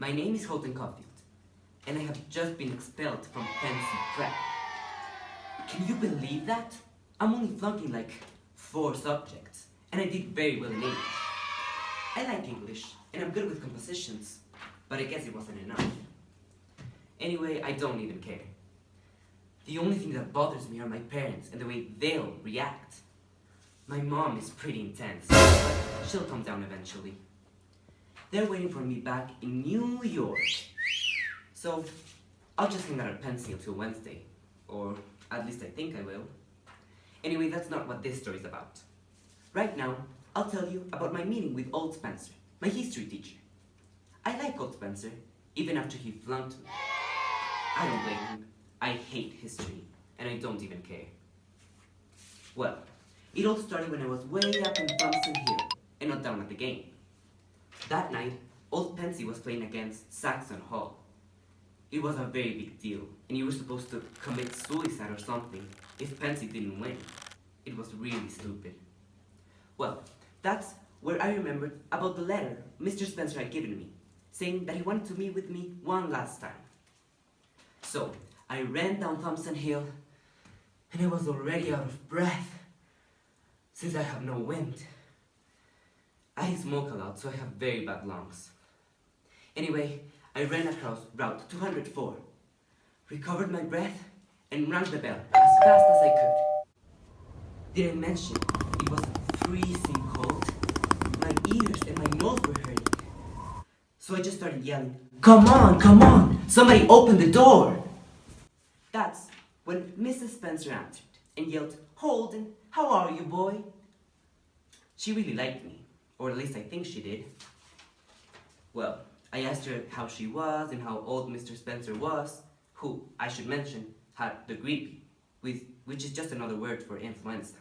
My name is Holden Caulfield, and I have just been expelled from Fancy Prep. Can you believe that? I'm only flunking like 4 subjects, and I did very well in English. I like English, and I'm good with compositions, but I guess it wasn't enough. Anyway, I don't even care. The only thing that bothers me are my parents and the way they'll react. My mom is pretty intense, but she'll calm down eventually. They're waiting for me back in New York. So, I'll just hang out at Pencil till Wednesday. Or, at least I think I will. Anyway, that's not what this story's about. Right now, I'll tell you about my meeting with Old Spencer, my history teacher. I like Old Spencer, even after he flunked me. I don't blame him. I hate history, and I don't even care. Well, it all started when I was way up in Thompson Hill, and not down at the game. That night, Old Pensy was playing against Saxon Hall. It was a very big deal, and you were supposed to commit suicide or something if Pensy didn't win. It was really stupid. Well, that's where I remembered about the letter Mr. Spencer had given me, saying that he wanted to meet with me one last time. So, I ran down Thompson Hill, and I was already out of breath, since I have no wind. I smoke a lot, so I have very bad lungs. Anyway, I ran across Route 204, recovered my breath, and rang the bell as fast as I could. Did I mention it was freezing cold? My ears and my nose were hurting. So I just started yelling, "Come on, come on! Somebody open the door!" That's when Mrs. Spencer answered and yelled, "Holden, how are you, boy?" She really liked me, or at least I think she did. Well, I asked her how she was and how old Mr. Spencer was, who, I should mention, had the grippe, which is just another word for influenza.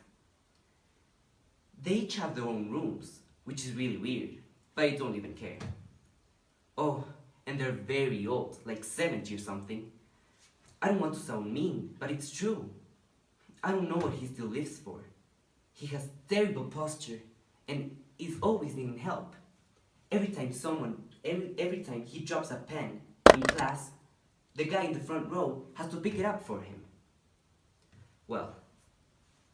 They each have their own rooms, which is really weird, but I don't even care. Oh, and they're very old, like 70 or something. I don't want to sound mean, but it's true. I don't know what he still lives for. He has terrible posture and is always needing help. Every time he drops a pen in class, the guy in the front row has to pick it up for him. Well,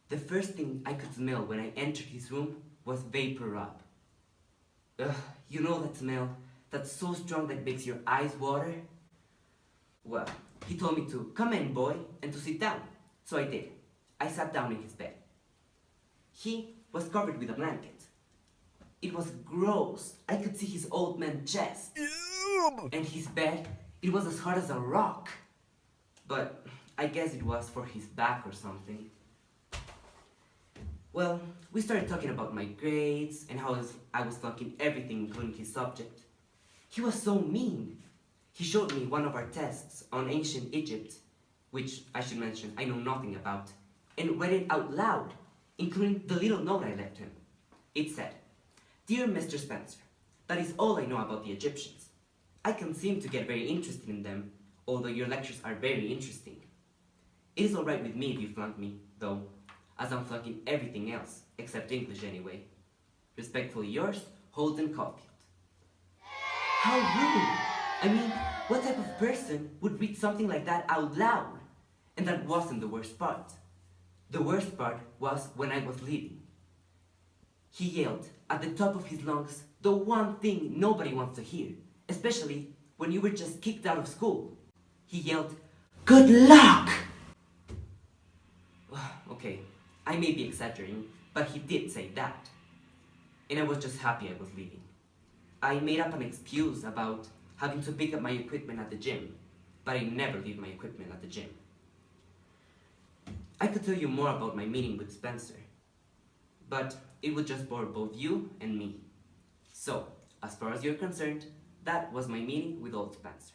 the first thing I could smell when I entered his room was vapor rub. Ugh, you know that smell that's so strong that makes your eyes water? Well, he told me to come in, boy, and to sit down. So I did. I sat down in his bed. He was covered with a blanket. It was gross. I could see his old man chest. And his bed, it was as hard as a rock. But I guess it was for his back or something. Well, we started talking about my grades and how I was flunking everything, including his subject. He was so mean. He showed me one of our tests on ancient Egypt, which I should mention I know nothing about, and read it out loud, including the little note I left him. It said, "Dear Mr. Spencer, that is all I know about the Egyptians. I can seem to get very interested in them, although your lectures are very interesting. It is alright with me if you flunk me, though, as I'm flunking everything else, except English anyway. Respectfully yours, Holden Caulfield." How rude! I mean, what type of person would read something like that out loud? And that wasn't the worst part. The worst part was when I was leaving. He yelled at the top of his lungs the one thing nobody wants to hear, especially when you were just kicked out of school. He yelled, "Good luck!" Okay, I may be exaggerating, but he did say that. And I was just happy I was leaving. I made up an excuse about having to pick up my equipment at the gym, but I never leave my equipment at the gym. I could tell you more about my meeting with Spencer, but it would just bore both you and me. So, as far as you're concerned, that was my meeting with Old Spencer.